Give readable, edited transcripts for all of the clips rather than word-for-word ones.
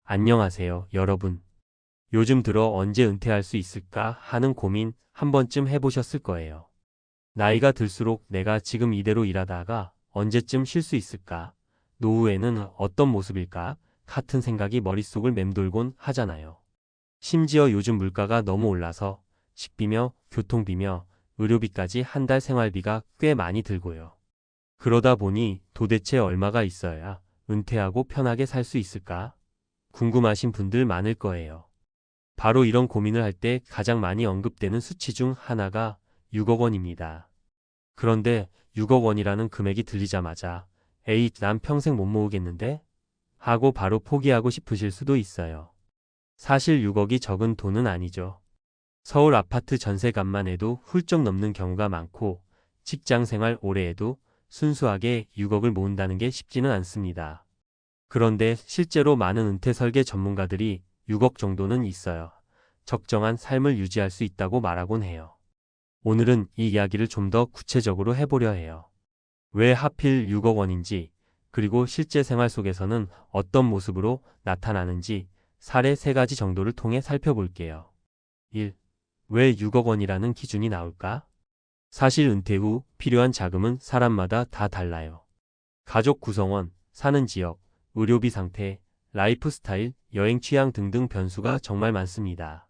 안녕하세요, 여러분. 요즘 들어 언제 은퇴할 수 있을까 하는 고민 한 번쯤 해보셨을 거예요. 나이가 들수록 내가 지금 이대로 일하다가 언제쯤 쉴 수 있을까? 노후에는 어떤 모습일까? 같은 생각이 머릿속을 맴돌곤 하잖아요. 심지어 요즘 물가가 너무 올라서 식비며 교통비며 의료비까지 한 달 생활비가 꽤 많이 들고요. 그러다 보니 도대체 얼마가 있어야 은퇴하고 편하게 살 수 있을까? 궁금하신 분들 많을 거예요. 바로 이런 고민을 할 때 가장 많이 언급되는 수치 중 하나가 6억 원입니다. 그런데 6억 원이라는 금액이 들리자마자 에이, 난 평생 못 모으겠는데? 하고 바로 포기하고 싶으실 수도 있어요. 사실 6억이 적은 돈은 아니죠. 서울 아파트 전세값만 해도 훌쩍 넘는 경우가 많고 직장 생활 오래 해도 순수하게 6억을 모은다는 게 쉽지는 않습니다. 그런데 실제로 많은 은퇴 설계 전문가들이 6억 정도는 있어요. 적정한 삶을 유지할 수 있다고 말하곤 해요. 오늘은 이 이야기를 좀 더 구체적으로 해보려 해요. 왜 하필 6억 원인지, 그리고 실제 생활 속에서는 어떤 모습으로 나타나는지 사례 3가지 정도를 통해 살펴볼게요. 1. 왜 6억 원이라는 기준이 나올까? 사실 은퇴 후 필요한 자금은 사람마다 다 달라요. 가족 구성원, 사는 지역, 의료비 상태, 라이프 스타일, 여행 취향 등등 변수가 정말 많습니다.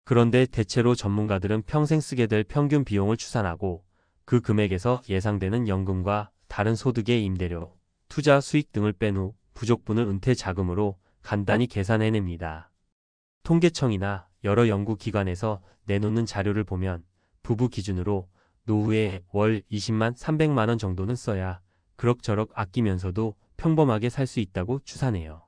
그런데 대체로 전문가들은 평생 쓰게 될 평균 비용을 추산하고 그 금액에서 예상되는 연금과 다른 소득의 임대료, 투자 수익 등을 뺀 후 부족분을 은퇴 자금으로 간단히 계산해냅니다. 통계청이나 여러 연구기관에서 내놓는 자료를 보면 부부 기준으로 노후에 월 20만 300만 원 정도는 써야 그럭저럭 아끼면서도 평범하게 살 수 있다고 추산해요.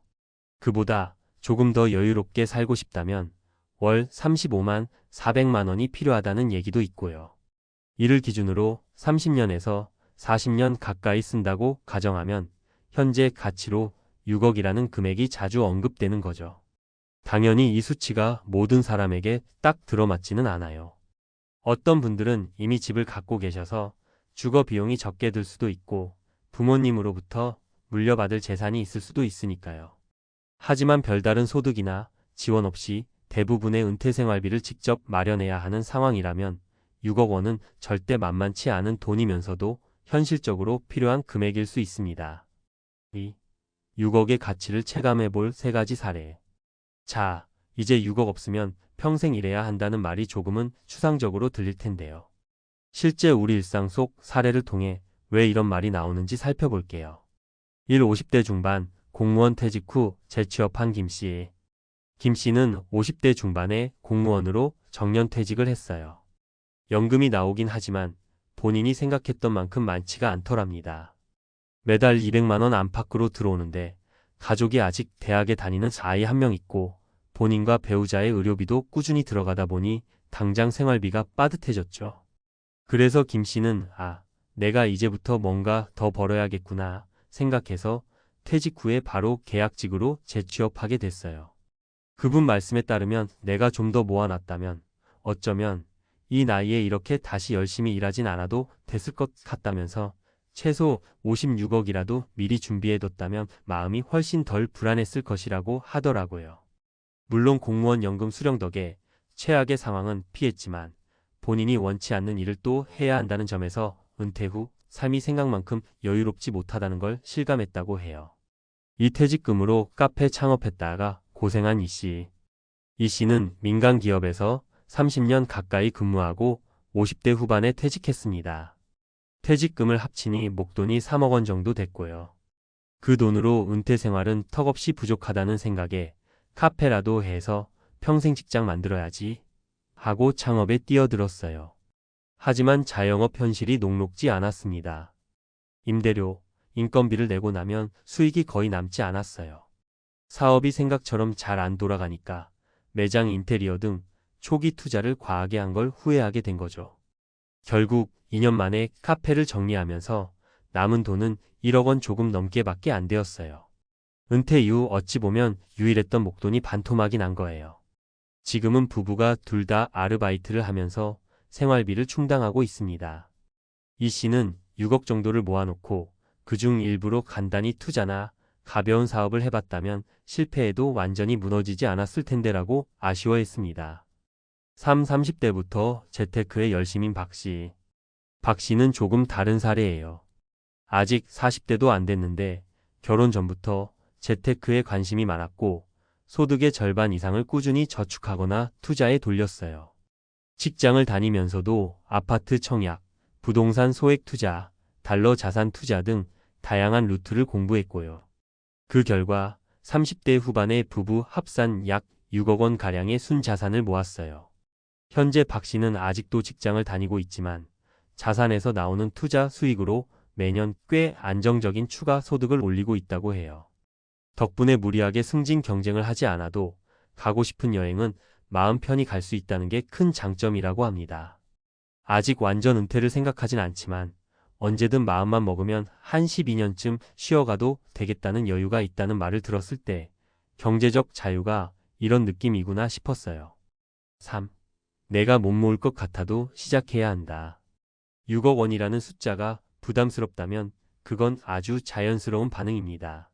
그보다 조금 더 여유롭게 살고 싶다면 월 35만 400만 원이 필요하다는 얘기도 있고요. 이를 기준으로 30년에서 40년 가까이 쓴다고 가정하면 현재 가치로 6억이라는 금액이 자주 언급되는 거죠. 당연히 이 수치가 모든 사람에게 딱 들어맞지는 않아요. 어떤 분들은 이미 집을 갖고 계셔서 주거 비용이 적게 들 수도 있고 부모님으로부터 물려받을 재산이 있을 수도 있으니까요. 하지만 별다른 소득이나 지원 없이 대부분의 은퇴 생활비를 직접 마련해야 하는 상황이라면 6억 원은 절대 만만치 않은 돈이면서도 현실적으로 필요한 금액일 수 있습니다. 2. 6억의 가치를 체감해 볼 3가지 사례. 자, 이제 6억 없으면 평생 일해야 한다는 말이 조금은 추상적으로 들릴 텐데요. 실제 우리 일상 속 사례를 통해 왜 이런 말이 나오는지 살펴볼게요. 1. 50대 중반 공무원 퇴직 후 재취업한 김 씨. 김 씨는 50대 중반에 공무원으로 정년퇴직을 했어요. 연금이 나오긴 하지만 본인이 생각했던 만큼 많지가 않더랍니다. 매달 200만 원 안팎으로 들어오는데 가족이 아직 대학에 다니는 아이 한 명 있고 본인과 배우자의 의료비도 꾸준히 들어가다 보니 당장 생활비가 빠듯해졌죠. 그래서 김 씨는 내가 이제부터 뭔가 더 벌어야겠구나 생각해서 퇴직 후에 바로 계약직으로 재취업하게 됐어요. 그분 말씀에 따르면 내가 좀 더 모아놨다면 어쩌면 이 나이에 이렇게 다시 열심히 일하진 않아도 됐을 것 같다면서 최소 56억이라도 미리 준비해뒀다면 마음이 훨씬 덜 불안했을 것이라고 하더라고요. 물론 공무원 연금 수령 덕에 최악의 상황은 피했지만 본인이 원치 않는 일을 또 해야 한다는 점에서 은퇴 후 삶이 생각만큼 여유롭지 못하다는 걸 실감했다고 해요. 이 퇴직금으로 카페 창업했다가 고생한 이 씨. 이 씨는 민간 기업에서 30년 가까이 근무하고 50대 후반에 퇴직했습니다. 퇴직금을 합치니 목돈이 3억 원 정도 됐고요. 그 돈으로 은퇴 생활은 턱없이 부족하다는 생각에 카페라도 해서 평생 직장 만들어야지 하고 창업에 뛰어들었어요. 하지만 자영업 현실이 녹록지 않았습니다. 임대료, 인건비를 내고 나면 수익이 거의 남지 않았어요. 사업이 생각처럼 잘 안 돌아가니까 매장 인테리어 등 초기 투자를 과하게 한 걸 후회하게 된 거죠. 결국 2년 만에 카페를 정리하면서 남은 돈은 1억 원 조금 넘게밖에 안 되었어요. 은퇴 이후 어찌 보면 유일했던 목돈이 반토막이 난 거예요. 지금은 부부가 둘 다 아르바이트를 하면서 생활비를 충당하고 있습니다. 이 씨는 6억 정도를 모아놓고 그중 일부로 간단히 투자나 가벼운 사업을 해봤다면 실패해도 완전히 무너지지 않았을 텐데라고 아쉬워했습니다. 30대부터 재테크에 열심인 박 씨. 박 씨는 조금 다른 사례예요. 아직 40대도 안 됐는데 결혼 전부터 재테크에 관심이 많았고 소득의 절반 이상을 꾸준히 저축하거나 투자에 돌렸어요. 직장을 다니면서도 아파트 청약, 부동산 소액 투자, 달러 자산 투자 등 다양한 루트를 공부했고요. 그 결과 30대 후반에 부부 합산 약 6억 원 가량의 순자산을 모았어요. 현재 박 씨는 아직도 직장을 다니고 있지만 자산에서 나오는 투자 수익으로 매년 꽤 안정적인 추가 소득을 올리고 있다고 해요. 덕분에 무리하게 승진 경쟁을 하지 않아도 가고 싶은 여행은 마음 편히 갈 수 있다는 게 큰 장점이라고 합니다. 아직 완전 은퇴를 생각하진 않지만 언제든 마음만 먹으면 한 12년쯤 쉬어가도 되겠다는 여유가 있다는 말을 들었을 때 경제적 자유가 이런 느낌이구나 싶었어요. 3. 내가 못 모을 것 같아도 시작해야 한다. 6억 원이라는 숫자가 부담스럽다면 그건 아주 자연스러운 반응입니다.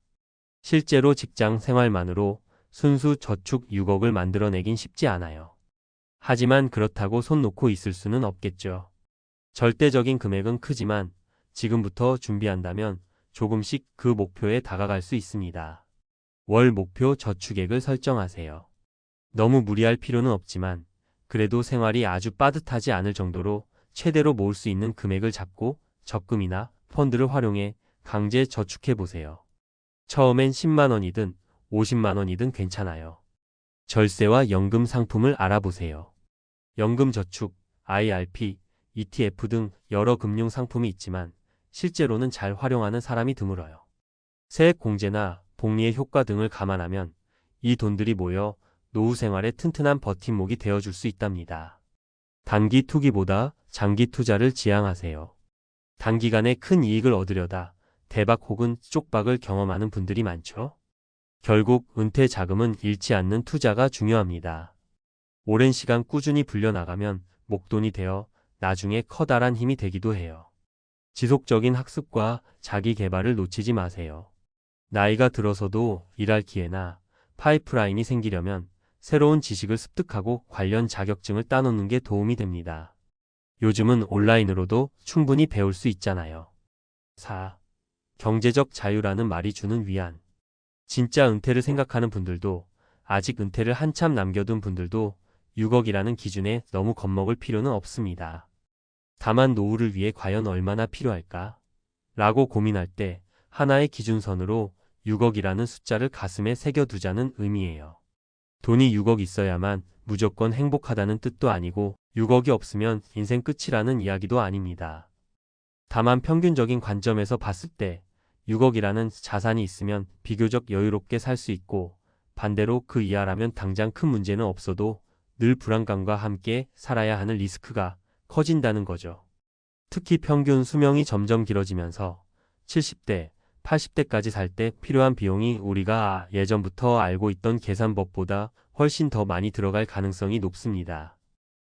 실제로 직장 생활만으로 순수 저축 6억을 만들어내긴 쉽지 않아요. 하지만 그렇다고 손 놓고 있을 수는 없겠죠. 절대적인 금액은 크지만 지금부터 준비한다면 조금씩 그 목표에 다가갈 수 있습니다. 월 목표 저축액을 설정하세요. 너무 무리할 필요는 없지만 그래도 생활이 아주 빠듯하지 않을 정도로 최대로 모을 수 있는 금액을 잡고 적금이나 펀드를 활용해 강제 저축해 보세요. 처음엔 10만 원이든 50만 원이든 괜찮아요. 절세와 연금 상품을 알아보세요. 연금 저축, IRP, ETF 등 여러 금융 상품이 있지만 실제로는 잘 활용하는 사람이 드물어요. 세액 공제나 복리의 효과 등을 감안하면 이 돈들이 모여 노후 생활에 튼튼한 버팀목이 되어줄 수 있답니다. 단기 투기보다 장기 투자를 지향하세요. 단기간에 큰 이익을 얻으려다 대박 혹은 쪽박을 경험하는 분들이 많죠. 결국 은퇴 자금은 잃지 않는 투자가 중요합니다. 오랜 시간 꾸준히 불려나가면 목돈이 되어 나중에 커다란 힘이 되기도 해요. 지속적인 학습과 자기 개발을 놓치지 마세요. 나이가 들어서도 일할 기회나 파이프라인이 생기려면 새로운 지식을 습득하고 관련 자격증을 따놓는 게 도움이 됩니다. 요즘은 온라인으로도 충분히 배울 수 있잖아요. 4. 경제적 자유라는 말이 주는 위안. 진짜 은퇴를 생각하는 분들도 아직 은퇴를 한참 남겨둔 분들도 6억이라는 기준에 너무 겁먹을 필요는 없습니다. 다만 노후를 위해 과연 얼마나 필요할까? 라고 고민할 때 하나의 기준선으로 6억이라는 숫자를 가슴에 새겨두자는 의미예요. 돈이 6억 있어야만 무조건 행복하다는 뜻도 아니고 6억이 없으면 인생 끝이라는 이야기도 아닙니다. 다만 평균적인 관점에서 봤을 때 6억이라는 자산이 있으면 비교적 여유롭게 살 수 있고 반대로 그 이하라면 당장 큰 문제는 없어도 늘 불안감과 함께 살아야 하는 리스크가 커진다는 거죠. 특히 평균 수명이 점점 길어지면서 70대, 80대까지 살 때 필요한 비용이 우리가 예전부터 알고 있던 계산법보다 훨씬 더 많이 들어갈 가능성이 높습니다.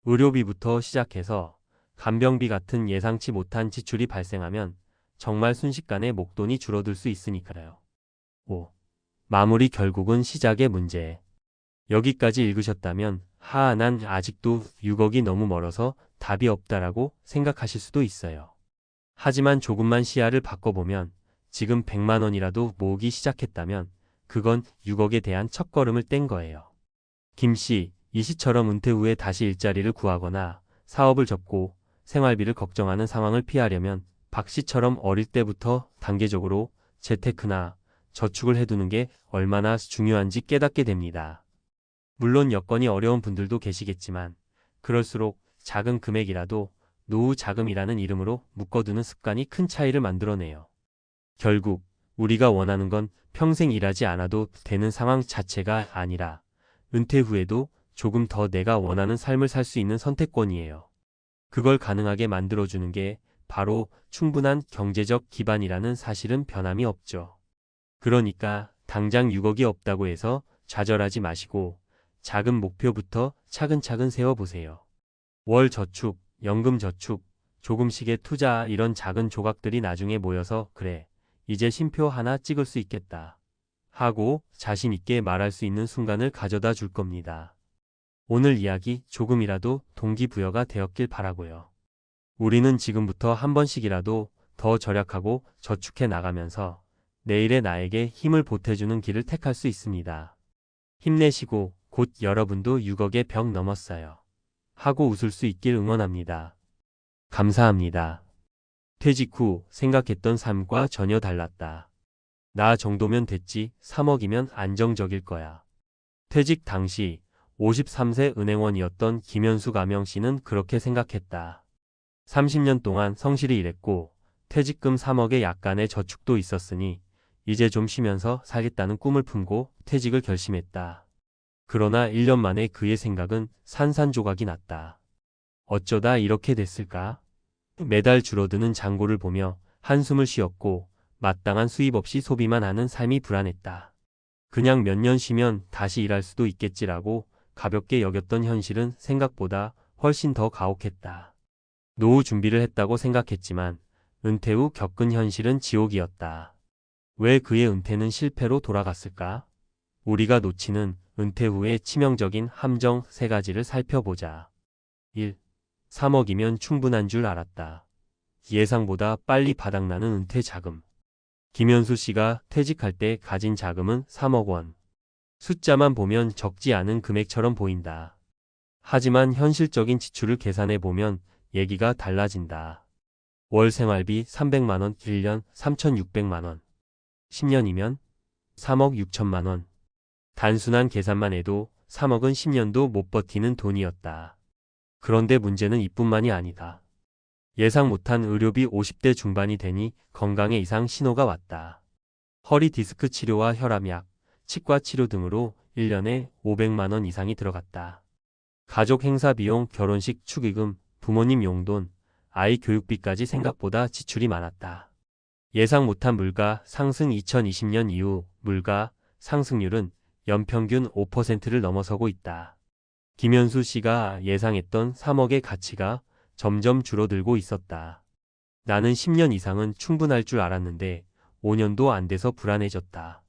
의료비부터 시작해서 간병비 같은 예상치 못한 지출이 발생하면 정말 순식간에 목돈이 줄어들 수 있으니까요. 5. 마무리 결국은 시작의 문제. 여기까지 읽으셨다면 난 아직도 6억이 너무 멀어서 답이 없다라고 생각하실 수도 있어요. 하지만 조금만 시야를 바꿔보면 지금 100만 원이라도 모으기 시작했다면 그건 6억에 대한 첫걸음을 뗀 거예요. 김 씨, 이 시처럼 은퇴 후에 다시 일자리를 구하거나 사업을 접고 생활비를 걱정하는 상황을 피하려면 박 씨처럼 어릴 때부터 단계적으로 재테크나 저축을 해두는 게 얼마나 중요한지 깨닫게 됩니다. 물론 여건이 어려운 분들도 계시겠지만 그럴수록 작은 금액이라도 노후 자금이라는 이름으로 묶어두는 습관이 큰 차이를 만들어내요. 결국 우리가 원하는 건 평생 일하지 않아도 되는 상황 자체가 아니라 은퇴 후에도 조금 더 내가 원하는 삶을 살 수 있는 선택권이에요. 그걸 가능하게 만들어주는 게 바로 충분한 경제적 기반이라는 사실은 변함이 없죠. 그러니까 당장 6억이 없다고 해서 좌절하지 마시고 작은 목표부터 차근차근 세워보세요. 월 저축, 연금 저축, 조금씩의 투자 이런 작은 조각들이 나중에 모여서 그래, 이제 쉼표 하나 찍을 수 있겠다 하고 자신 있게 말할 수 있는 순간을 가져다 줄 겁니다. 오늘 이야기 조금이라도 동기부여가 되었길 바라고요. 우리는 지금부터 한 번씩이라도 더 절약하고 저축해 나가면서 내일의 나에게 힘을 보태주는 길을 택할 수 있습니다. 힘내시고 곧 여러분도 6억의 벽 넘었어요. 하고 웃을 수 있길 응원합니다. 감사합니다. 퇴직 후 생각했던 삶과 전혀 달랐다. 나 정도면 됐지, 3억이면 안정적일 거야. 퇴직 당시 53세 은행원이었던 김현수 가명 씨는 그렇게 생각했다. 30년 동안 성실히 일했고 퇴직금 3억에 약간의 저축도 있었으니 이제 좀 쉬면서 살겠다는 꿈을 품고 퇴직을 결심했다. 그러나 1년 만에 그의 생각은 산산조각이 났다. 어쩌다 이렇게 됐을까? 매달 줄어드는 잔고를 보며 한숨을 쉬었고 마땅한 수입 없이 소비만 하는 삶이 불안했다. 그냥 몇 년 쉬면 다시 일할 수도 있겠지라고 가볍게 여겼던 현실은 생각보다 훨씬 더 가혹했다. 노후 준비를 했다고 생각했지만 은퇴 후 겪은 현실은 지옥이었다. 왜 그의 은퇴는 실패로 돌아갔을까? 우리가 놓치는 은퇴 후의 치명적인 함정 3가지를 살펴보자. 1. 3억이면 충분한 줄 알았다. 예상보다 빨리 바닥나는 은퇴 자금. 김현수 씨가 퇴직할 때 가진 자금은 3억 원. 숫자만 보면 적지 않은 금액처럼 보인다. 하지만 현실적인 지출을 계산해 보면 얘기가 달라진다. 월 생활비 300만 원, 1년 3,600만 원. 10년이면 3억 6천만 원. 단순한 계산만 해도 3억은 10년도 못 버티는 돈이었다. 그런데 문제는 이뿐만이 아니다. 예상 못한 의료비 50대 중반이 되니 건강에 이상 신호가 왔다. 허리 디스크 치료와 혈압약, 치과 치료 등으로 1년에 500만 원 이상이 들어갔다. 가족 행사 비용, 결혼식 축의금, 부모님 용돈, 아이 교육비까지 생각보다 지출이 많았다. 예상 못한 물가 상승. 2020년 이후 물가 상승률은 연평균 5%를 넘어서고 있다. 김현수 씨가 예상했던 3억의 가치가 점점 줄어들고 있었다. 나는 10년 이상은 충분할 줄 알았는데 5년도 안 돼서 불안해졌다.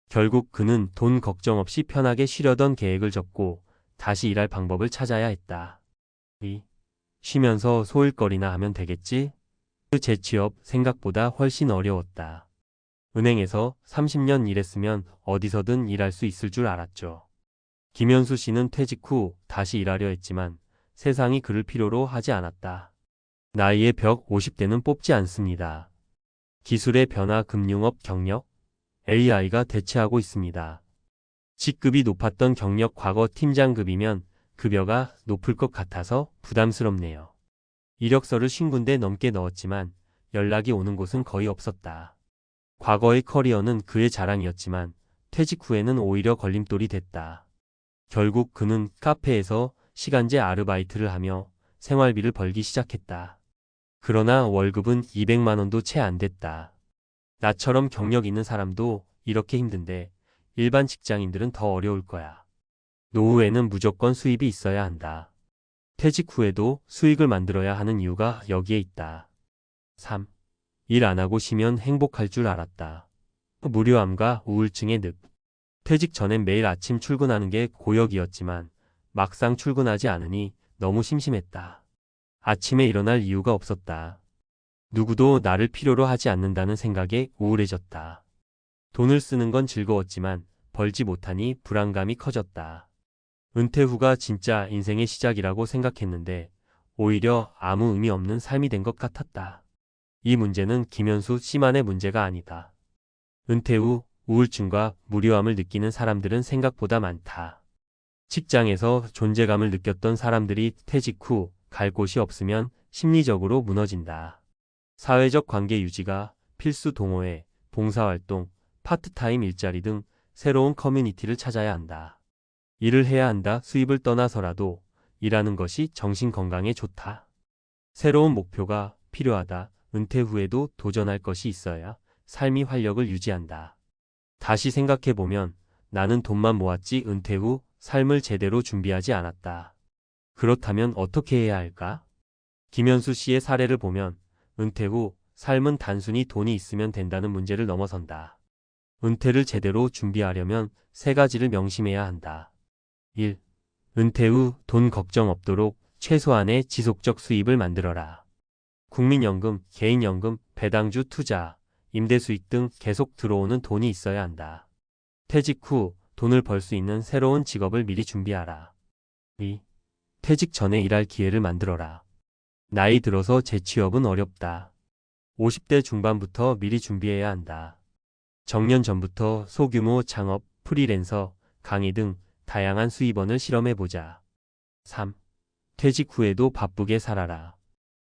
결국 그는 돈 걱정 없이 편하게 쉬려던 계획을 접고 다시 일할 방법을 찾아야 했다. 쉬면서 소일거리나 하면 되겠지? 그 재취업 생각보다 훨씬 어려웠다. 은행에서 30년 일했으면 어디서든 일할 수 있을 줄 알았죠. 김현수 씨는 퇴직 후 다시 일하려 했지만 세상이 그를 필요로 하지 않았다. 나이의 벽 50대는 뽑지 않습니다. 기술의 변화, 금융업 경력, AI가 대체하고 있습니다. 직급이 높았던 경력 과거 팀장급이면 급여가 높을 것 같아서 부담스럽네요. 이력서를 50군데 넘게 넣었지만 연락이 오는 곳은 거의 없었다. 과거의 커리어는 그의 자랑이었지만 퇴직 후에는 오히려 걸림돌이 됐다. 결국 그는 카페에서 시간제 아르바이트를 하며 생활비를 벌기 시작했다. 그러나 월급은 200만 원도 채 안 됐다. 나처럼 경력 있는 사람도 이렇게 힘든데 일반 직장인들은 더 어려울 거야. 노후에는 무조건 수입이 있어야 한다. 퇴직 후에도 수익을 만들어야 하는 이유가 여기에 있다. 3. 일 안 하고 쉬면 행복할 줄 알았다. 무료함과 우울증의 늪. 퇴직 전엔 매일 아침 출근하는 게 고역이었지만 막상 출근하지 않으니 너무 심심했다. 아침에 일어날 이유가 없었다. 누구도 나를 필요로 하지 않는다는 생각에 우울해졌다. 돈을 쓰는 건 즐거웠지만 벌지 못하니 불안감이 커졌다. 은퇴 후가 진짜 인생의 시작이라고 생각했는데 오히려 아무 의미 없는 삶이 된 것 같았다. 이 문제는 김현수 씨만의 문제가 아니다. 은퇴 후 우울증과 무료함을 느끼는 사람들은 생각보다 많다. 직장에서 존재감을 느꼈던 사람들이 퇴직 후 갈 곳이 없으면 심리적으로 무너진다. 사회적 관계 유지가 필수. 동호회, 봉사활동, 파트타임 일자리 등 새로운 커뮤니티를 찾아야 한다. 일을 해야 한다. 수입을 떠나서라도 일하는 것이 정신 건강에 좋다. 새로운 목표가 필요하다. 은퇴 후에도 도전할 것이 있어야 삶이 활력을 유지한다. 다시 생각해보면 나는 돈만 모았지 은퇴 후 삶을 제대로 준비하지 않았다. 그렇다면 어떻게 해야 할까? 김현수 씨의 사례를 보면 은퇴 후 삶은 단순히 돈이 있으면 된다는 문제를 넘어선다. 은퇴를 제대로 준비하려면 세 가지를 명심해야 한다. 1. 은퇴 후 돈 걱정 없도록 최소한의 지속적 수입을 만들어라. 국민연금, 개인연금, 배당주 투자, 임대수익 등 계속 들어오는 돈이 있어야 한다. 퇴직 후 돈을 벌 수 있는 새로운 직업을 미리 준비하라. 2. 퇴직 전에 일할 기회를 만들어라. 나이 들어서 재취업은 어렵다. 50대 중반부터 미리 준비해야 한다. 정년 전부터 소규모 창업, 프리랜서, 강의 등 다양한 수입원을 실험해보자. 3. 퇴직 후에도 바쁘게 살아라.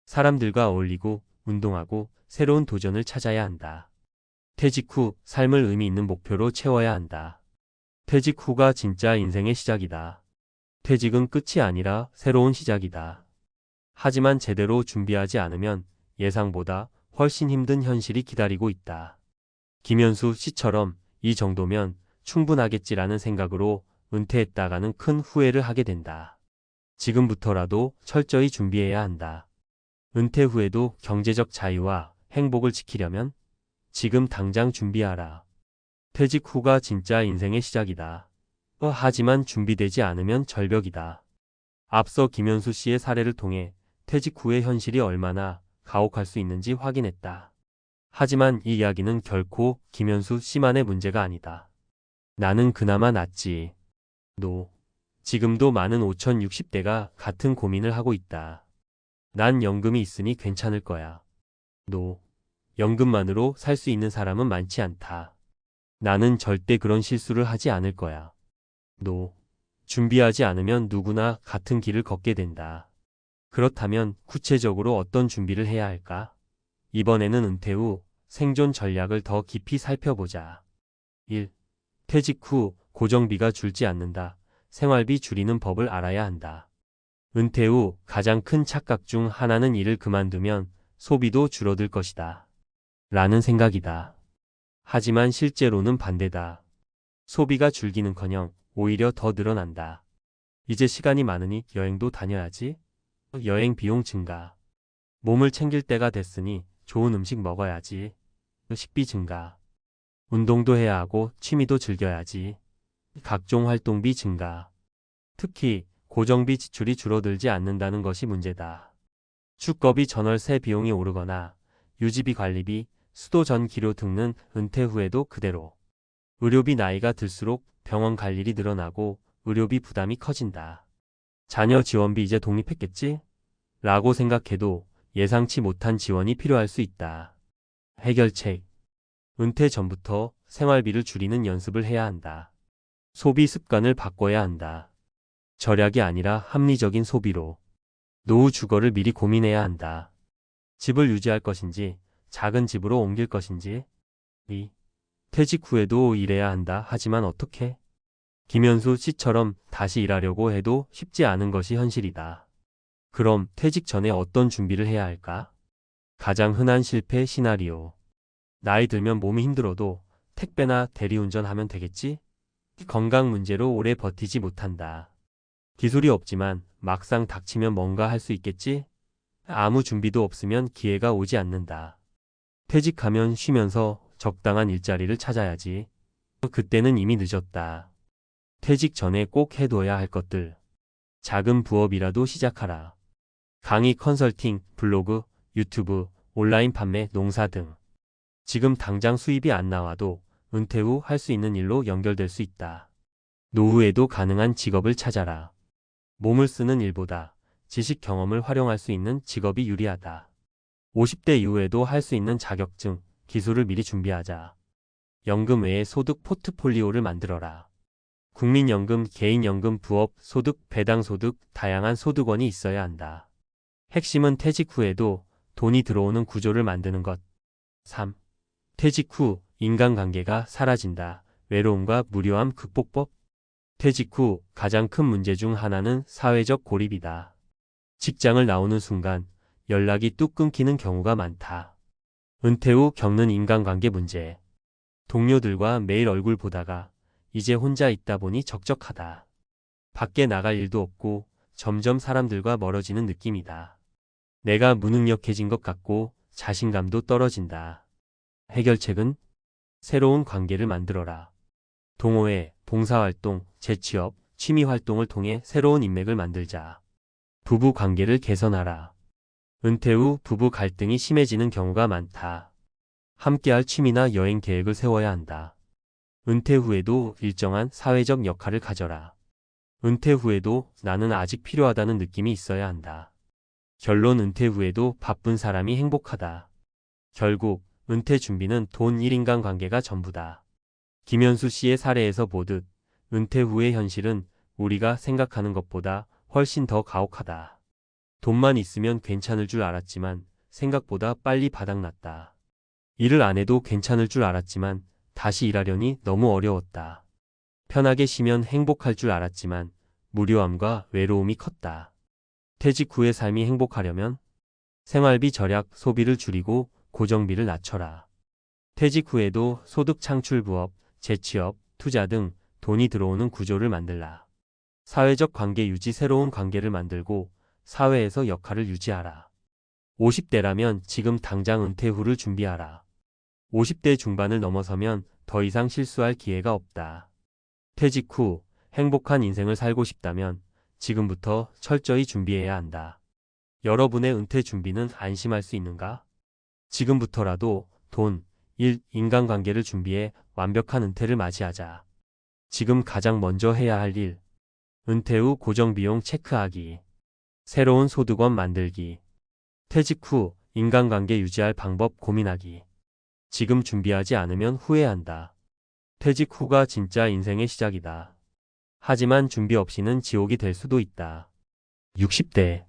사람들과 어울리고 운동하고 새로운 도전을 찾아야 한다. 퇴직 후 삶을 의미 있는 목표로 채워야 한다. 퇴직 후가 진짜 인생의 시작이다. 퇴직은 끝이 아니라 새로운 시작이다. 하지만 제대로 준비하지 않으면 예상보다 훨씬 힘든 현실이 기다리고 있다. 김현수 씨처럼 이 정도면 충분하겠지라는 생각으로 은퇴했다가는 큰 후회를 하게 된다. 지금부터라도 철저히 준비해야 한다. 은퇴 후에도 경제적 자유와 행복을 지키려면 지금 당장 준비하라. 퇴직 후가 진짜 인생의 시작이다. 하지만 준비되지 않으면 절벽이다. 앞서 김현수 씨의 사례를 통해 퇴직 후의 현실이 얼마나 가혹할 수 있는지 확인했다. 하지만 이 이야기는 결코 김현수 씨만의 문제가 아니다. 나는 그나마 낫지. 너. 지금도 많은 5060대가 같은 고민을 하고 있다. 난 연금이 있으니 괜찮을 거야. 너. 연금만으로 살 수 있는 사람은 많지 않다. 나는 절대 그런 실수를 하지 않을 거야. 너. 준비하지 않으면 누구나 같은 길을 걷게 된다. 그렇다면 구체적으로 어떤 준비를 해야 할까? 이번에는 은퇴 후 생존 전략을 더 깊이 살펴보자. 1. 퇴직 후 고정비가 줄지 않는다. 생활비 줄이는 법을 알아야 한다. 은퇴 후 가장 큰 착각 중 하나는 일을 그만두면 소비도 줄어들 것이다. 라는 생각이다. 하지만 실제로는 반대다. 소비가 줄기는커녕 오히려 더 늘어난다. 이제 시간이 많으니 여행도 다녀야지. 여행 비용 증가. 몸을 챙길 때가 됐으니 좋은 음식 먹어야지. 식비 증가. 운동도 해야 하고 취미도 즐겨야지. 각종 활동비 증가. 특히 고정비 지출이 줄어들지 않는다는 것이 문제다. 주거비 전월세 비용이 오르거나 유지비 관리비, 수도 전기료 등은 은퇴 후에도 그대로. 의료비 나이가 들수록 병원 갈 일이 늘어나고 의료비 부담이 커진다. 자녀 지원비 이제 독립했겠지? 라고 생각해도 예상치 못한 지원이 필요할 수 있다. 해결책. 은퇴 전부터 생활비를 줄이는 연습을 해야 한다. 소비 습관을 바꿔야 한다. 절약이 아니라 합리적인 소비로. 노후 주거를 미리 고민해야 한다. 집을 유지할 것인지 작은 집으로 옮길 것인지. 2. 퇴직 후에도 일해야 한다. 하지만 어떻게? 김현수 씨처럼 다시 일하려고 해도 쉽지 않은 것이 현실이다. 그럼 퇴직 전에 어떤 준비를 해야 할까? 가장 흔한 실패 시나리오. 나이 들면 몸이 힘들어도 택배나 대리운전 하면 되겠지? 건강 문제로 오래 버티지 못한다. 기술이 없지만 막상 닥치면 뭔가 할 수 있겠지? 아무 준비도 없으면 기회가 오지 않는다. 퇴직하면 쉬면서 적당한 일자리를 찾아야지. 그때는 이미 늦었다. 퇴직 전에 꼭 해둬야 할 것들. 작은 부업이라도 시작하라. 강의 컨설팅, 블로그, 유튜브, 온라인 판매, 농사 등. 지금 당장 수입이 안 나와도 은퇴 후 할 수 있는 일로 연결될 수 있다. 노후에도 가능한 직업을 찾아라. 몸을 쓰는 일보다 지식 경험을 활용할 수 있는 직업이 유리하다. 50대 이후에도 할 수 있는 자격증, 기술을 미리 준비하자. 연금 외에 소득 포트폴리오를 만들어라. 국민연금, 개인연금, 부업, 소득, 배당소득, 다양한 소득원이 있어야 한다. 핵심은 퇴직 후에도 돈이 들어오는 구조를 만드는 것. 3. 퇴직 후 인간관계가 사라진다. 외로움과 무료함 극복법. 퇴직 후 가장 큰 문제 중 하나는 사회적 고립이다. 직장을 나오는 순간 연락이 뚝 끊기는 경우가 많다. 은퇴 후 겪는 인간관계 문제. 동료들과 매일 얼굴 보다가 이제 혼자 있다 보니 적적하다. 밖에 나갈 일도 없고 점점 사람들과 멀어지는 느낌이다. 내가 무능력해진 것 같고 자신감도 떨어진다. 해결책은 새로운 관계를 만들어라. 동호회, 봉사활동, 재취업, 취미활동을 통해 새로운 인맥을 만들자. 부부 관계를 개선하라. 은퇴 후 부부 갈등이 심해지는 경우가 많다. 함께할 취미나 여행 계획을 세워야 한다. 은퇴 후에도 일정한 사회적 역할을 가져라. 은퇴 후에도 나는 아직 필요하다는 느낌이 있어야 한다. 결론 은퇴 후에도 바쁜 사람이 행복하다. 결국 은퇴 준비는 돈 1인간 관계가 전부다. 김현수 씨의 사례에서 보듯 은퇴 후의 현실은 우리가 생각하는 것보다 훨씬 더 가혹하다. 돈만 있으면 괜찮을 줄 알았지만 생각보다 빨리 바닥났다. 일을 안 해도 괜찮을 줄 알았지만 다시 일하려니 너무 어려웠다. 편하게 쉬면 행복할 줄 알았지만 무료함과 외로움이 컸다. 퇴직 후의 삶이 행복하려면 생활비 절약, 소비를 줄이고 고정비를 낮춰라. 퇴직 후에도 소득 창출 부업, 재취업, 투자 등 돈이 들어오는 구조를 만들라. 사회적 관계 유지, 새로운 관계를 만들고 사회에서 역할을 유지하라. 50대라면 지금 당장 은퇴 후를 준비하라. 50대 중반을 넘어서면 더 이상 실수할 기회가 없다. 퇴직 후 행복한 인생을 살고 싶다면 지금부터 철저히 준비해야 한다. 여러분의 은퇴 준비는 안심할 수 있는가? 지금부터라도 돈, 일, 인간관계를 준비해 완벽한 은퇴를 맞이하자. 지금 가장 먼저 해야 할 일. 은퇴 후 고정비용 체크하기. 새로운 소득원 만들기. 퇴직 후 인간관계 유지할 방법 고민하기. 지금 준비하지 않으면 후회한다. 퇴직 후가 진짜 인생의 시작이다. 하지만 준비 없이는 지옥이 될 수도 있다. 60대.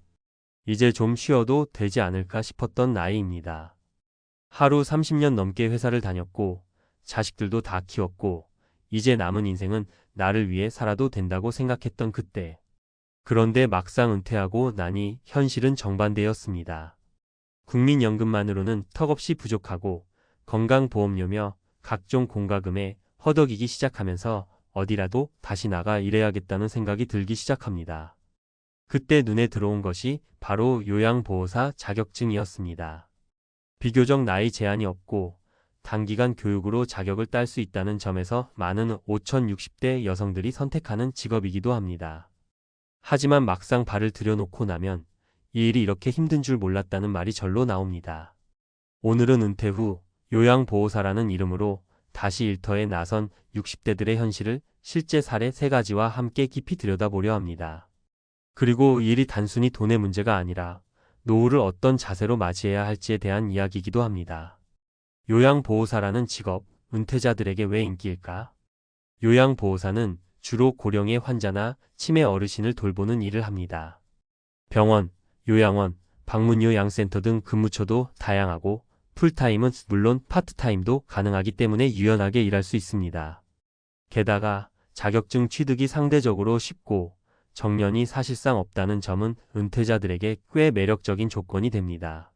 이제 좀 쉬어도 되지 않을까 싶었던 나이입니다. 하루 30년 넘게 회사를 다녔고 자식들도 다 키웠고 이제 남은 인생은 나를 위해 살아도 된다고 생각했던 그때. 그런데 막상 은퇴하고 나니 현실은 정반대였습니다. 국민연금만으로는 턱없이 부족하고 건강보험료며 각종 공과금에 허덕이기 시작하면서 어디라도 다시 나가 일해야겠다는 생각이 들기 시작합니다. 그때 눈에 들어온 것이 바로 요양보호사 자격증이었습니다. 비교적 나이 제한이 없고 단기간 교육으로 자격을 딸 수 있다는 점에서 많은 5060대 여성들이 선택하는 직업이기도 합니다. 하지만 막상 발을 들여놓고 나면 이 일이 이렇게 힘든 줄 몰랐다는 말이 절로 나옵니다. 오늘은 은퇴 후 요양보호사라는 이름으로 다시 일터에 나선 60대들의 현실을 실제 사례 3가지와 함께 깊이 들여다보려 합니다. 그리고 이 일이 단순히 돈의 문제가 아니라 노후를 어떤 자세로 맞이해야 할지에 대한 이야기이기도 합니다. 요양보호사라는 직업, 은퇴자들에게 왜 인기일까? 요양보호사는 주로 고령의 환자나 치매 어르신을 돌보는 일을 합니다. 병원, 요양원, 방문요양센터 등 근무처도 다양하고 풀타임은 물론 파트타임도 가능하기 때문에 유연하게 일할 수 있습니다. 게다가 자격증 취득이 상대적으로 쉽고 정년이 사실상 없다는 점은 은퇴자들에게 꽤 매력적인 조건이 됩니다.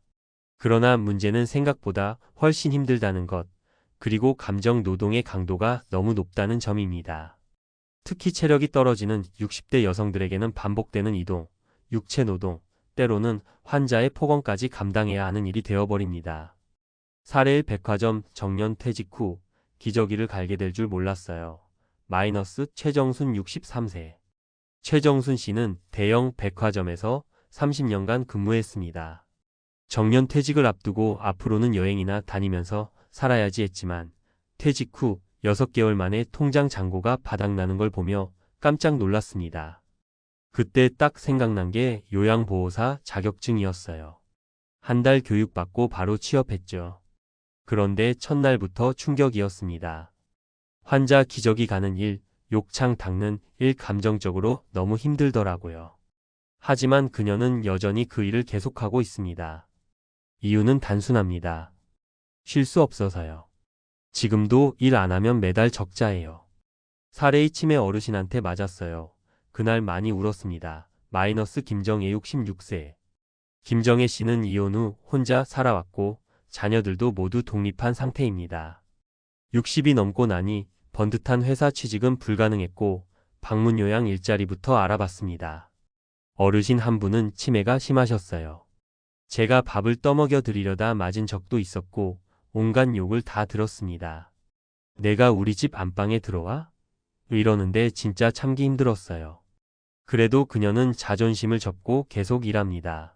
그러나 문제는 생각보다 훨씬 힘들다는 것, 그리고 감정 노동의 강도가 너무 높다는 점입니다. 특히 체력이 떨어지는 60대 여성들에게는 반복되는 이동, 육체 노동, 때로는 환자의 폭언까지 감당해야 하는 일이 되어버립니다. 사례 1 백화점 정년 퇴직 후 기저귀를 갈게 될 줄 몰랐어요. 마이너스 최정순 63세. 최정순 씨는 대형 백화점에서 30년간 근무했습니다. 정년 퇴직을 앞두고 앞으로는 여행이나 다니면서 살아야지 했지만 퇴직 후 6개월 만에 통장 잔고가 바닥나는 걸 보며 깜짝 놀랐습니다. 그때 딱 생각난 게 요양보호사 자격증이었어요. 한 달 교육받고 바로 취업했죠. 그런데 첫날부터 충격이었습니다. 환자 기저귀 가는 일, 욕창 닦는 일 감정적으로 너무 힘들더라고요. 하지만 그녀는 여전히 그 일을 계속하고 있습니다. 이유는 단순합니다. 쉴 수 없어서요. 지금도 일 안 하면 매달 적자예요. 사례의 치매 어르신한테 맞았어요. 그날 많이 울었습니다. 마이너스 김정애 66세. 김정애 씨는 이혼 후 혼자 살아왔고 자녀들도 모두 독립한 상태입니다. 60이 넘고 나니 번듯한 회사 취직은 불가능했고 방문요양 일자리부터 알아봤습니다. 어르신 한 분은 치매가 심하셨어요. 제가 밥을 떠먹여 드리려다 맞은 적도 있었고 온갖 욕을 다 들었습니다. 내가 우리 집 안방에 들어와? 이러는데 진짜 참기 힘들었어요. 그래도 그녀는 자존심을 접고 계속 일합니다.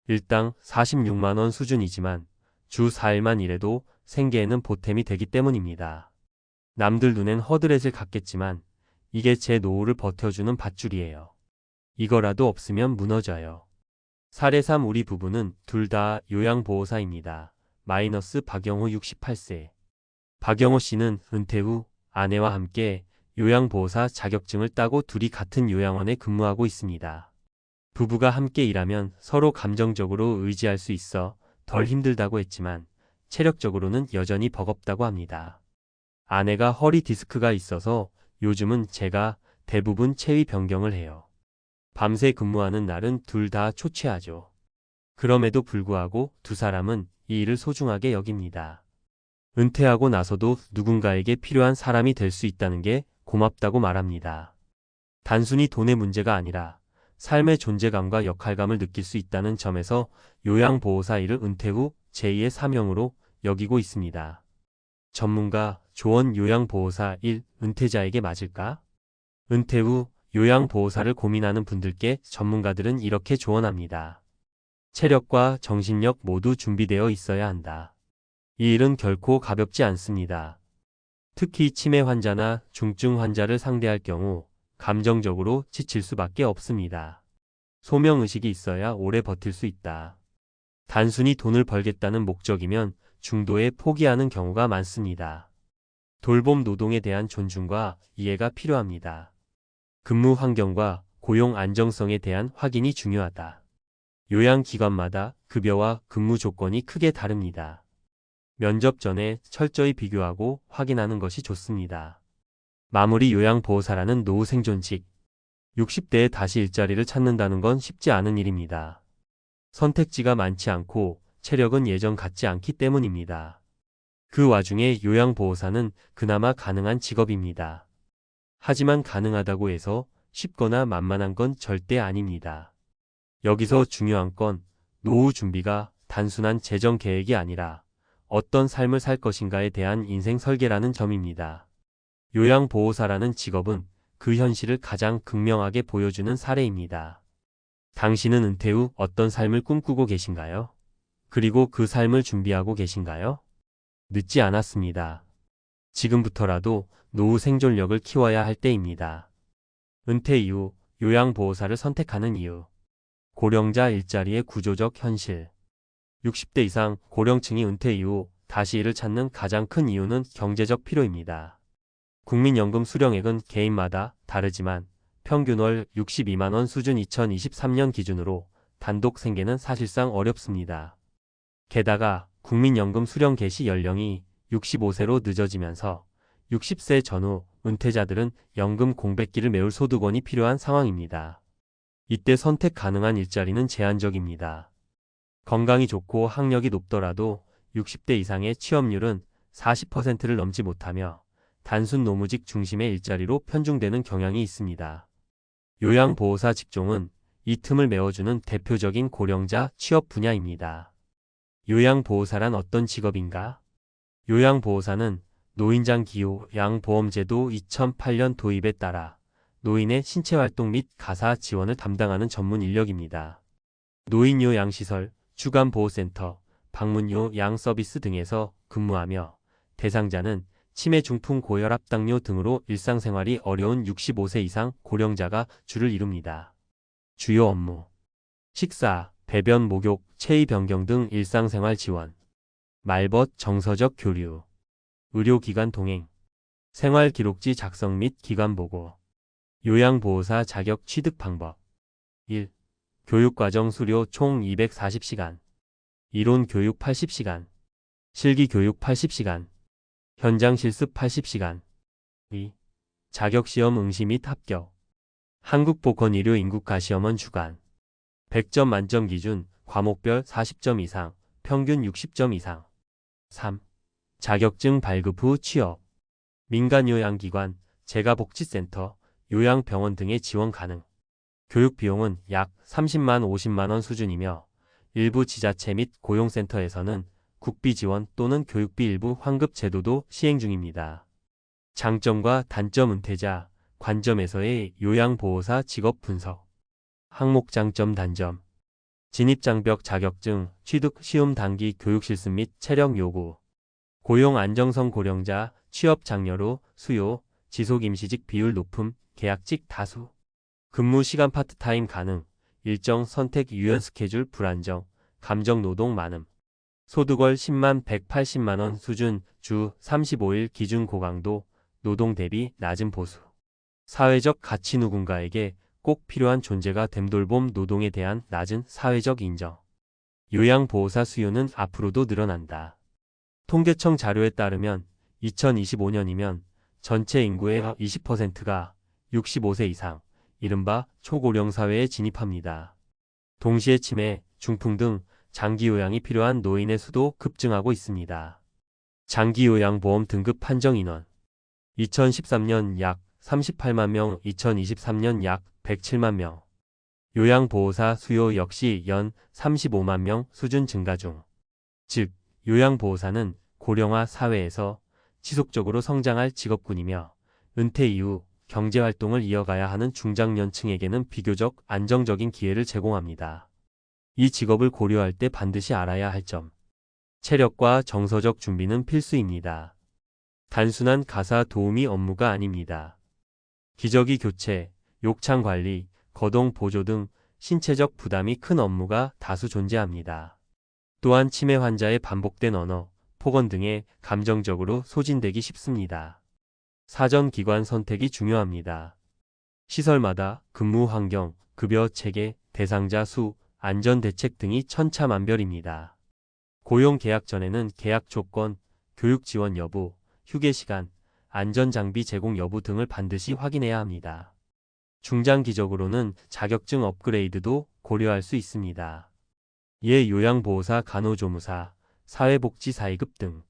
일당 46만 원 수준이지만 주 4일만 일해도 생계에는 보탬이 되기 때문입니다. 남들 눈엔 허드렛을 갖겠지만 이게 제 노후를 버텨주는 밧줄이에요. 이거라도 없으면 무너져요. 사례 3 우리 부부는 둘 다 요양보호사입니다. 마이너스 박영호 68세. 박영호 씨는 은퇴 후 아내와 함께 요양보호사 자격증을 따고 둘이 같은 요양원에 근무하고 있습니다. 부부가 함께 일하면 서로 감정적으로 의지할 수 있어 덜 힘들다고 했지만 체력적으로는 여전히 버겁다고 합니다. 아내가 허리 디스크가 있어서 요즘은 제가 대부분 체위 변경을 해요. 밤새 근무하는 날은 둘 다 초췌하죠. 그럼에도 불구하고 두 사람은 이 일을 소중하게 여깁니다. 은퇴하고 나서도 누군가에게 필요한 사람이 될 수 있다는 게 고맙다고 말합니다. 단순히 돈의 문제가 아니라 삶의 존재감과 역할감을 느낄 수 있다는 점에서 요양보호사 일을 은퇴 후 제2의 사명으로 여기고 있습니다. 전문가 조언 요양보호사 1. 은퇴자에게 맞을까? 은퇴 후 요양보호사를 고민하는 분들께 전문가들은 이렇게 조언합니다. 체력과 정신력 모두 준비되어 있어야 한다. 이 일은 결코 가볍지 않습니다. 특히 치매 환자나 중증 환자를 상대할 경우 감정적으로 지칠 수밖에 없습니다. 소명의식이 있어야 오래 버틸 수 있다. 단순히 돈을 벌겠다는 목적이면 중도에 포기하는 경우가 많습니다. 돌봄 노동에 대한 존중과 이해가 필요합니다. 근무 환경과 고용 안정성에 대한 확인이 중요하다. 요양기관마다 급여와 근무 조건이 크게 다릅니다. 면접 전에 철저히 비교하고 확인하는 것이 좋습니다. 마무리 요양보호사라는 노후 생존직. 60대에 다시 일자리를 찾는다는 건 쉽지 않은 일입니다. 선택지가 많지 않고 체력은 예전 같지 않기 때문입니다. 그 와중에 요양보호사는 그나마 가능한 직업입니다. 하지만 가능하다고 해서 쉽거나 만만한 건 절대 아닙니다. 여기서 중요한 건 노후 준비가 단순한 재정 계획이 아니라 어떤 삶을 살 것인가에 대한 인생 설계라는 점입니다. 요양보호사라는 직업은 그 현실을 가장 극명하게 보여주는 사례입니다. 당신은 은퇴 후 어떤 삶을 꿈꾸고 계신가요? 그리고 그 삶을 준비하고 계신가요? 늦지 않았습니다. 지금부터라도 노후 생존력을 키워야 할 때입니다. 은퇴 이후 요양보호사를 선택하는 이유. 고령자 일자리의 구조적 현실. 60대 이상 고령층이 은퇴 이후 다시 일을 찾는 가장 큰 이유는 경제적 필요입니다. 국민연금 수령액은 개인마다 다르지만 평균 월 62만 원 수준 2023년 기준으로 단독 생계는 사실상 어렵습니다. 게다가 국민연금 수령 개시 연령이 65세로 늦어지면서 60세 전후 은퇴자들은 연금 공백기를 메울 소득원이 필요한 상황입니다. 이때 선택 가능한 일자리는 제한적입니다. 건강이 좋고 학력이 높더라도 60대 이상의 취업률은 40%를 넘지 못하며 단순 노무직 중심의 일자리로 편중되는 경향이 있습니다. 요양보호사 직종은 이 틈을 메워주는 대표적인 고령자 취업 분야입니다. 요양보호사란 어떤 직업인가? 요양보호사는 노인장 기호 양보험제도 2008년 도입에 따라 노인의 신체활동 및 가사 지원을 담당하는 전문 인력입니다. 노인요양시설, 주간보호센터, 방문요양 서비스 등에서 근무하며 대상자는 치매 중풍 고혈압 당뇨 등으로 일상생활이 어려운 65세 이상 고령자가 주를 이룹니다. 주요 업무. 식사, 배변 목욕, 체위 변경 등 일상생활 지원. 말벗 정서적 교류. 의료기관 동행. 생활기록지 작성 및 기관보고. 요양보호사 자격 취득 방법. 1. 교육과정 수료 총 240시간. 이론 교육 80시간. 실기교육 80시간. 현장 실습 80시간. 2. 자격시험 응시 및 합격. 한국보건의료인국가시험원 주간. 100점 만점 기준 과목별 40점 이상, 평균 60점 이상. 3. 자격증 발급 후 취업. 민간요양기관, 재가복지센터, 요양병원 등의 지원 가능. 교육비용은 약 30만 50만 원 수준이며 일부 지자체 및 고용센터에서는 국비 지원 또는 교육비 일부 환급 제도도 시행 중입니다. 장점과 단점 은퇴자 관점에서의 요양보호사 직업 분석. 항목 장점 단점. 진입장벽 자격증, 취득 시험 단기 교육 실습 및 체력 요구. 고용 안정성 고령자, 취업 장려로 수요, 지속 임시직 비율 높음, 계약직 다수. 근무 시간 파트타임 가능, 일정 선택 유연 스케줄 불안정, 감정 노동 많음. 소득월 10만 180만 원 수준, 주 35일 기준 고강도, 노동 대비 낮은 보수. 사회적 가치 누군가에게 꼭 필요한 존재가 됨 돌봄 노동에 대한 낮은 사회적 인정. 요양보호사 수요는 앞으로도 늘어난다. 통계청 자료에 따르면 2025년이면 전체 인구의 20%가 65세 이상, 이른바 초고령 사회에 진입합니다. 동시에 치매, 중풍 등 장기 요양이 필요한 노인의 수도 급증하고 있습니다. 장기 요양보험 등급 판정 인원. 2013년 약 38만 명, 2023년 약 107만 명. 요양보호사 수요 역시 연 35만 명 수준 증가 중. 즉, 요양보호사는 고령화 사회에서 지속적으로 성장할 직업군이며 은퇴 이후 경제활동을 이어가야 하는 중장년층에게는 비교적 안정적인 기회를 제공합니다. 이 직업을 고려할 때 반드시 알아야 할 점. 체력과 정서적 준비는 필수입니다. 단순한 가사 도우미 업무가 아닙니다. 기저귀 교체, 욕창 관리, 거동 보조 등 신체적 부담이 큰 업무가 다수 존재합니다. 또한 치매 환자의 반복된 언어, 폭언 등에 감정적으로 소진되기 쉽습니다. 사전 기관 선택이 중요합니다. 시설마다 근무 환경, 급여 체계, 대상자 수, 안전 대책 등이 천차만별입니다. 고용 계약 전에는 계약 조건, 교육 지원 여부, 휴게 시간, 안전장비 제공 여부 등을 반드시 확인해야 합니다. 중장기적으로는 자격증 업그레이드도 고려할 수 있습니다. 예 요양보호사 간호조무사, 사회복지사 2급 등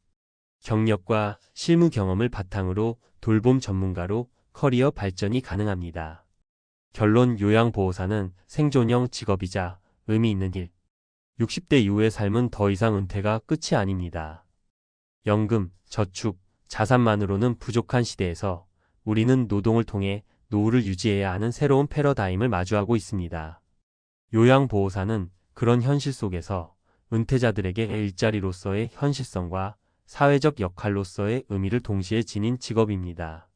경력과 실무 경험을 바탕으로 돌봄 전문가로 커리어 발전이 가능합니다. 결론 요양보호사는 생존형 직업이자 의미 있는 일. 60대 이후의 삶은 더 이상 은퇴가 끝이 아닙니다. 연금, 저축, 자산만으로는 부족한 시대에서 우리는 노동을 통해 노후를 유지해야 하는 새로운 패러다임을 마주하고 있습니다. 요양보호사는 그런 현실 속에서 은퇴자들에게 일자리로서의 현실성과 사회적 역할로서의 의미를 동시에 지닌 직업입니다.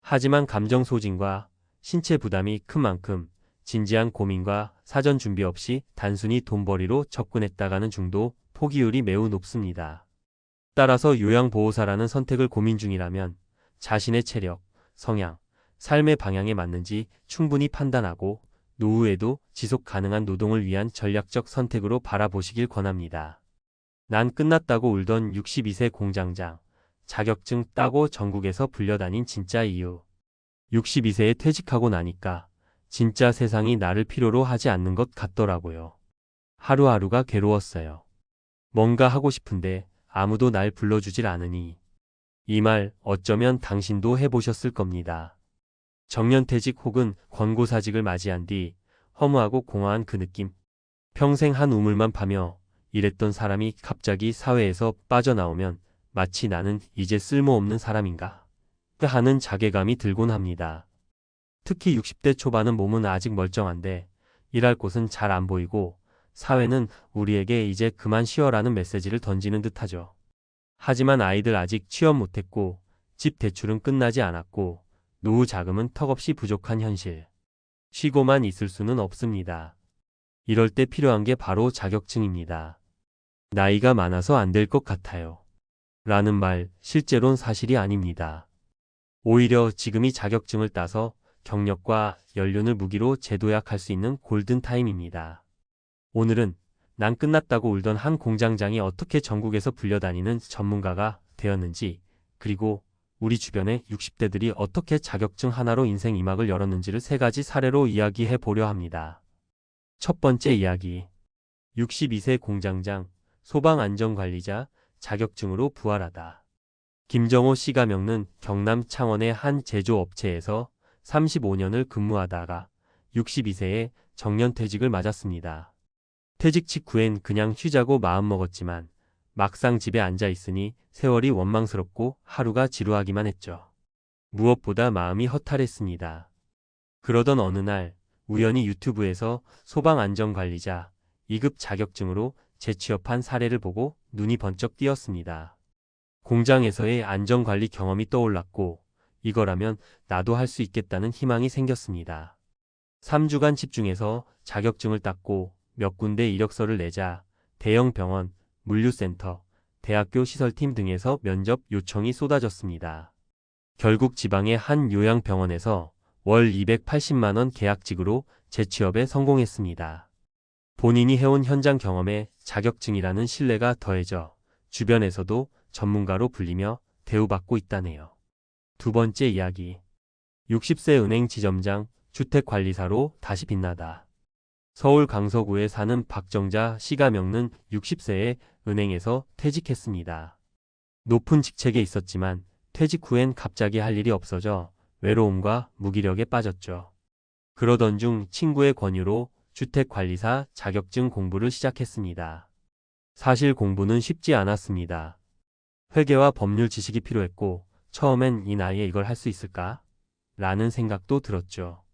하지만 감정 소진과 신체 부담이 큰 만큼 진지한 고민과 사전 준비 없이 단순히 돈벌이로 접근했다가는 중도 포기율이 매우 높습니다. 따라서 요양보호사라는 선택을 고민 중이라면 자신의 체력, 성향, 삶의 방향에 맞는지 충분히 판단하고 노후에도 지속 가능한 노동을 위한 전략적 선택으로 바라보시길 권합니다. 난 끝났다고 울던 62세 공장장, 자격증 따고 전국에서 불려다닌 진짜 이유. 62세에 퇴직하고 나니까 진짜 세상이 나를 필요로 하지 않는 것 같더라고요. 하루하루가 괴로웠어요. 뭔가 하고 싶은데 아무도 날 불러주질 않으니. 이 말 어쩌면 당신도 해보셨을 겁니다. 정년퇴직 혹은 권고사직을 맞이한 뒤 허무하고 공허한 그 느낌. 평생 한 우물만 파며 일했던 사람이 갑자기 사회에서 빠져나오면 마치 나는 이제 쓸모없는 사람인가 하는 자괴감이 들곤 합니다. 특히 60대 초반은 몸은 아직 멀쩡한데 일할 곳은 잘 안 보이고 사회는 우리에게 이제 그만 쉬어라는 메시지를 던지는 듯하죠. 하지만 아이들 아직 취업 못했고 집 대출은 끝나지 않았고 노후 자금은 턱없이 부족한 현실. 쉬고만 있을 수는 없습니다. 이럴 때 필요한 게 바로 자격증입니다. 나이가 많아서 안 될 것 같아요. 라는 말 실제로는 사실이 아닙니다. 오히려 지금이 자격증을 따서 경력과 연륜을 무기로 재도약할 수 있는 골든타임입니다. 오늘은 난 끝났다고 울던 한 공장장이 어떻게 전국에서 불려다니는 전문가가 되었는지, 그리고 우리 주변의 60대들이 어떻게 자격증 하나로 인생 2막을 열었는지를 3가지 사례로 이야기해 보려 합니다. 첫 번째 이야기. 62세 공장장, 소방안전관리자, 자격증으로 부활하다. 김정호 씨가 겪는 경남 창원의 한 제조업체에서 35년을 근무하다가 62세에 정년퇴직을 맞았습니다. 퇴직 직후엔 그냥 쉬자고 마음먹었지만 막상 집에 앉아 있으니 세월이 원망스럽고 하루가 지루하기만 했죠. 무엇보다 마음이 허탈했습니다. 그러던 어느 날 우연히 유튜브에서 소방안전관리자 2급 자격증으로 재취업한 사례를 보고 눈이 번쩍 띄었습니다. 공장에서의 안전관리 경험이 떠올랐고 이거라면 나도 할 수 있겠다는 희망이 생겼습니다. 3주간 집중해서 자격증을 땄고 몇 군데 이력서를 내자 대형 병원, 물류센터, 대학교 시설팀 등에서 면접 요청이 쏟아졌습니다. 결국 지방의 한 요양병원에서 월 280만 원 계약직으로 재취업에 성공했습니다. 본인이 해온 현장 경험에 자격증이라는 신뢰가 더해져 주변에서도 전문가로 불리며 대우받고 있다네요. 두 번째 이야기. 60세 은행 지점장, 주택관리사로 다시 빛나다. 서울 강서구에 사는 박정자 씨가 명는 60세에 은행에서 퇴직했습니다. 높은 직책에 있었지만 퇴직 후엔 갑자기 할 일이 없어져 외로움과 무기력에 빠졌죠. 그러던 중 친구의 권유로 주택관리사 자격증 공부를 시작했습니다. 사실 공부는 쉽지 않았습니다. 회계와 법률 지식이 필요했고 처음엔 이 나이에 이걸 할 수 있을까? 라는 생각도 들었죠.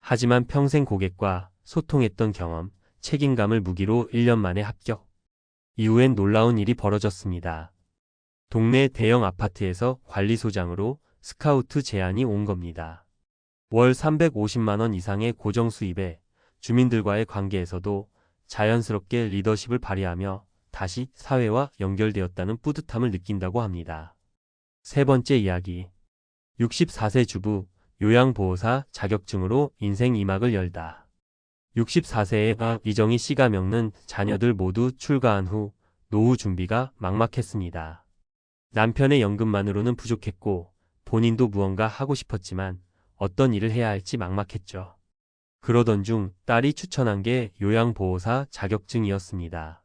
하지만 평생 고객과 소통했던 경험, 책임감을 무기로 1년 만에 합격. 이후엔 놀라운 일이 벌어졌습니다. 동네 대형 아파트에서 관리소장으로 스카우트 제안이 온 겁니다. 월 350만 원 이상의 고정 수입에 주민들과의 관계에서도 자연스럽게 리더십을 발휘하며 다시 사회와 연결되었다는 뿌듯함을 느낀다고 합니다. 세 번째 이야기. 64세 주부, 요양보호사 자격증으로 인생 2막을 열다. 64세의 이정희 씨가 겪는 자녀들 모두 출가한 후 노후 준비가 막막했습니다. 남편의 연금만으로는 부족했고 본인도 무언가 하고 싶었지만 어떤 일을 해야 할지 막막했죠. 그러던 중 딸이 추천한 게 요양보호사 자격증이었습니다.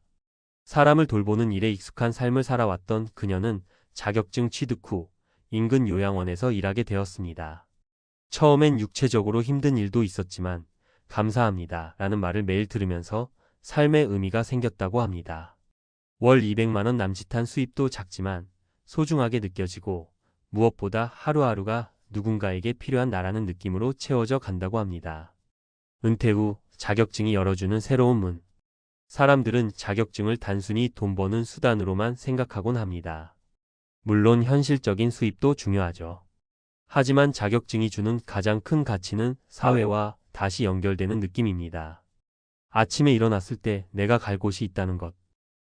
사람을 돌보는 일에 익숙한 삶을 살아왔던 그녀는 자격증 취득 후 인근 요양원에서 일하게 되었습니다. 처음엔 육체적으로 힘든 일도 있었지만 감사합니다 라는 말을 매일 들으면서 삶의 의미가 생겼다고 합니다. 월 200만 원 남짓한 수입도 작지만 소중하게 느껴지고 무엇보다 하루하루가 누군가에게 필요한 나라는 느낌으로 채워져 간다고 합니다. 은퇴 후 자격증이 열어주는 새로운 문. 사람들은 자격증을 단순히 돈 버는 수단으로만 생각하곤 합니다. 물론 현실적인 수입도 중요하죠. 하지만 자격증이 주는 가장 큰 가치는 사회와 다시 연결되는 느낌입니다. 아침에 일어났을 때 내가 갈 곳이 있다는 것.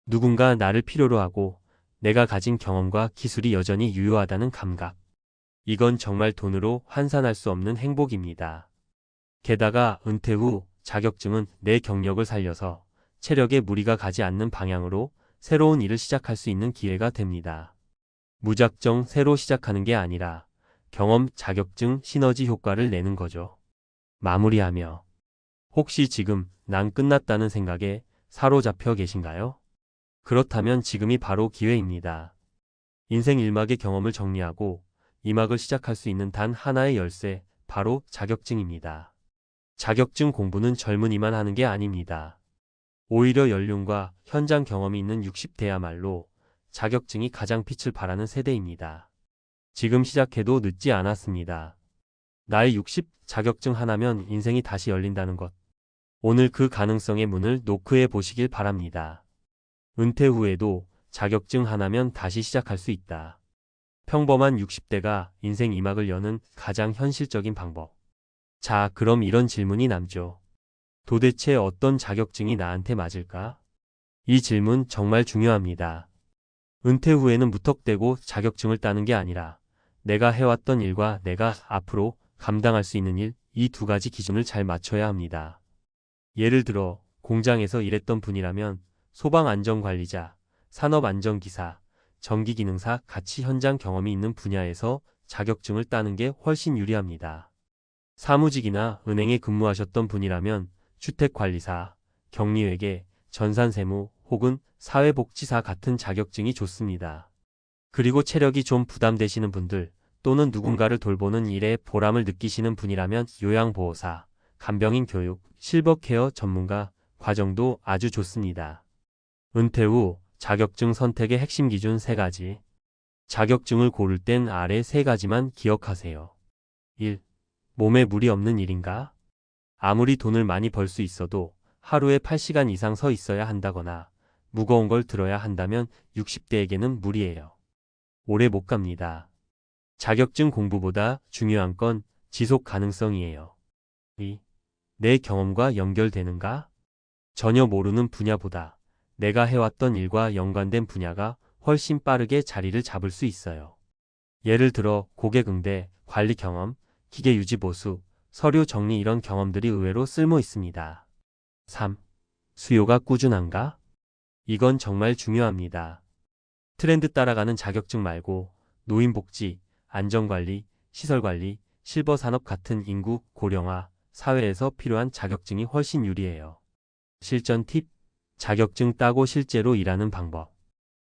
누군가 나를 필요로 하고 내가 가진 경험과 기술이 여전히 유효하다는 감각. 이건 정말 돈으로 환산할 수 없는 행복입니다. 게다가 은퇴 후 자격증은 내 경력을 살려서 체력에 무리가 가지 않는 방향으로 새로운 일을 시작할 수 있는 기회가 됩니다. 무작정 새로 시작하는 게 아니라 경험, 자격증, 시너지 효과를 내는 거죠. 마무리하며 혹시 지금 난 끝났다는 생각에 사로잡혀 계신가요? 그렇다면 지금이 바로 기회입니다. 인생 1막의 경험을 정리하고 2막을 시작할 수 있는 단 하나의 열쇠, 바로 자격증입니다. 자격증 공부는 젊은이만 하는 게 아닙니다. 오히려 연륜과 현장 경험이 있는 60대야말로 자격증이 가장 빛을 발하는 세대입니다. 지금 시작해도 늦지 않았습니다. 나이 60 자격증 하나면 인생이 다시 열린다는 것. 오늘 그 가능성의 문을 노크해 보시길 바랍니다. 은퇴 후에도 자격증 하나면 다시 시작할 수 있다. 평범한 60대가 인생 2막을 여는 가장 현실적인 방법. 자, 그럼 이런 질문이 남죠. 도대체 어떤 자격증이 나한테 맞을까? 이 질문 정말 중요합니다. 은퇴 후에는 무턱대고 자격증을 따는 게 아니라 내가 해왔던 일과 내가 앞으로 감당할 수 있는 일, 이 두 가지 기준을 잘 맞춰야 합니다. 예를 들어 공장에서 일했던 분이라면 소방안전관리자, 산업안전기사, 전기기능사 같이 현장 경험이 있는 분야에서 자격증을 따는 게 훨씬 유리합니다. 사무직이나 은행에 근무하셨던 분이라면 주택관리사, 격리회계, 전산세무 혹은 사회복지사 같은 자격증이 좋습니다. 그리고 체력이 좀 부담되시는 분들 또는 누군가를 돌보는 일에 보람을 느끼시는 분이라면 요양보호사, 간병인 교육, 실버케어 전문가 과정도 아주 좋습니다. 은퇴 후 자격증 선택의 핵심 기준 3가지. 자격증을 고를 땐 아래 세 가지만 기억하세요. 1. 몸에 무리 없는 일인가? 아무리 돈을 많이 벌 수 있어도 하루에 8시간 이상 서 있어야 한다거나 무거운 걸 들어야 한다면 60대에게는 무리예요. 오래 못 갑니다. 자격증 공부보다 중요한 건 지속 가능성이에요. 2. 내 경험과 연결되는가? 전혀 모르는 분야보다 내가 해왔던 일과 연관된 분야가 훨씬 빠르게 자리를 잡을 수 있어요. 예를 들어 고객 응대, 관리 경험, 기계 유지 보수, 서류 정리 이런 경험들이 의외로 쓸모 있습니다. 3. 수요가 꾸준한가? 이건 정말 중요합니다. 트렌드 따라가는 자격증 말고 노인복지, 안전관리, 시설관리, 실버산업 같은 인구 고령화, 사회에서 필요한 자격증이 훨씬 유리해요. 실전 팁, 자격증 따고 실제로 일하는 방법.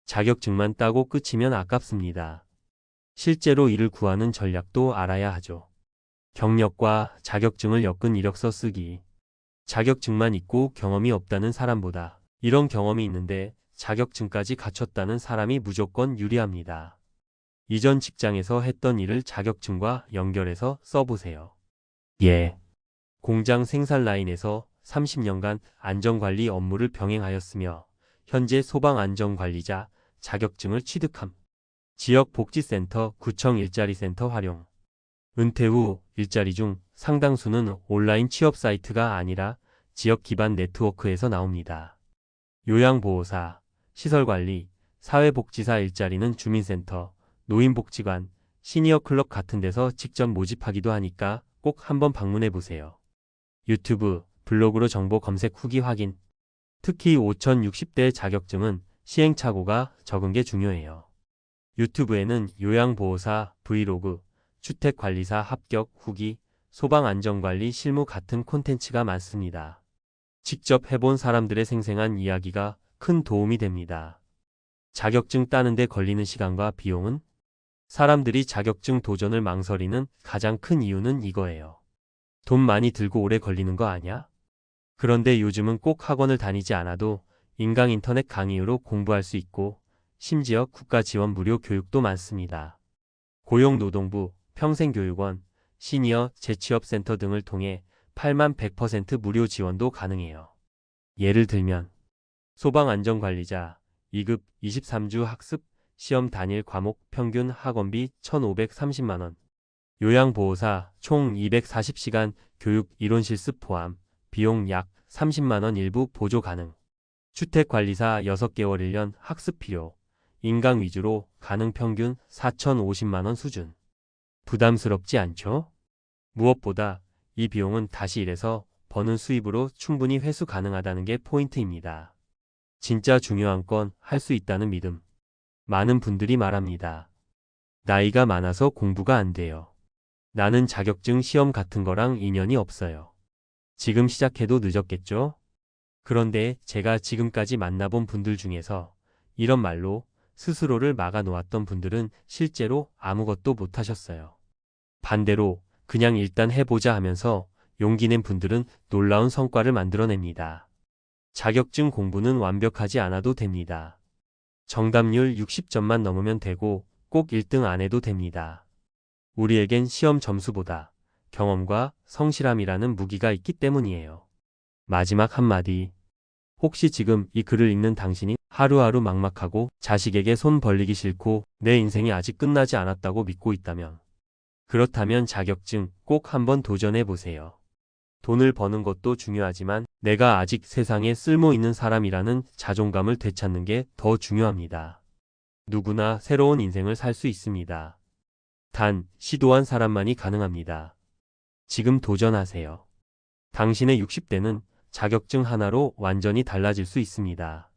자격증만 따고 끝이면 아깝습니다. 실제로 일을 구하는 전략도 알아야 하죠. 경력과 자격증을 엮은 이력서 쓰기. 자격증만 있고 경험이 없다는 사람보다 이런 경험이 있는데 자격증까지 갖췄다는 사람이 무조건 유리합니다. 이전 직장에서 했던 일을 자격증과 연결해서 써보세요. 예. 공장 생산 라인에서 30년간 안전관리 업무를 병행하였으며 현재 소방안전관리자 자격증을 취득함. 지역복지센터, 구청 일자리센터 활용. 은퇴 후 일자리 중 상당수는 온라인 취업 사이트가 아니라 지역 기반 네트워크에서 나옵니다. 요양보호사, 시설관리, 사회복지사 일자리는 주민센터, 노인복지관, 시니어클럽 같은 데서 직접 모집하기도 하니까 꼭 한번 방문해 보세요. 유튜브, 블로그로 정보 검색 후기 확인. 특히 5060대 자격증은 시행착오가 적은 게 중요해요. 유튜브에는 요양보호사, 브이로그, 주택관리사 합격 후기, 소방안전관리 실무 같은 콘텐츠가 많습니다. 직접 해본 사람들의 생생한 이야기가 큰 도움이 됩니다. 자격증 따는데 걸리는 시간과 비용은? 사람들이 자격증 도전을 망설이는 가장 큰 이유는 이거예요. 돈 많이 들고 오래 걸리는 거 아냐? 그런데 요즘은 꼭 학원을 다니지 않아도 인강 인터넷 강의로 공부할 수 있고 심지어 국가 지원 무료 교육도 많습니다. 고용노동부, 평생교육원, 시니어 재취업센터 등을 통해 8만 100% 무료 지원도 가능해요. 예를 들면 소방안전관리자 2급 23주 학습 시험 단일 과목 평균 학원비 1,530만원, 요양보호사 총 240시간 교육 이론 실습 포함 비용 약 30만원 일부 보조 가능, 주택관리사 6개월 1년 학습 필요, 인강 위주로 가능 평균 4,050만원 수준. 부담스럽지 않죠? 무엇보다 이 비용은 다시 일해서 버는 수입으로 충분히 회수 가능하다는 게 포인트입니다. 진짜 중요한 건 할 수 있다는 믿음. 많은 분들이 말합니다. 나이가 많아서 공부가 안 돼요. 나는 자격증 시험 같은 거랑 인연이 없어요. 지금 시작해도 늦었겠죠? 그런데 제가 지금까지 만나본 분들 중에서 이런 말로 스스로를 막아 놓았던 분들은 실제로 아무것도 못 하셨어요. 반대로 그냥 일단 해보자 하면서 용기 낸 분들은 놀라운 성과를 만들어냅니다. 자격증 공부는 완벽하지 않아도 됩니다. 정답률 60점만 넘으면 되고 꼭 1등 안 해도 됩니다. 우리에겐 시험 점수보다 경험과 성실함이라는 무기가 있기 때문이에요. 마지막 한마디. 혹시 지금 이 글을 읽는 당신이 하루하루 막막하고 자식에게 손 벌리기 싫고 내 인생이 아직 끝나지 않았다고 믿고 있다면, 그렇다면 자격증 꼭 한번 도전해 보세요. 돈을 버는 것도 중요하지만 내가 아직 세상에 쓸모 있는 사람이라는 자존감을 되찾는 게 더 중요합니다. 누구나 새로운 인생을 살 수 있습니다. 단, 시도한 사람만이 가능합니다. 지금 도전하세요. 당신의 60대는 자격증 하나로 완전히 달라질 수 있습니다.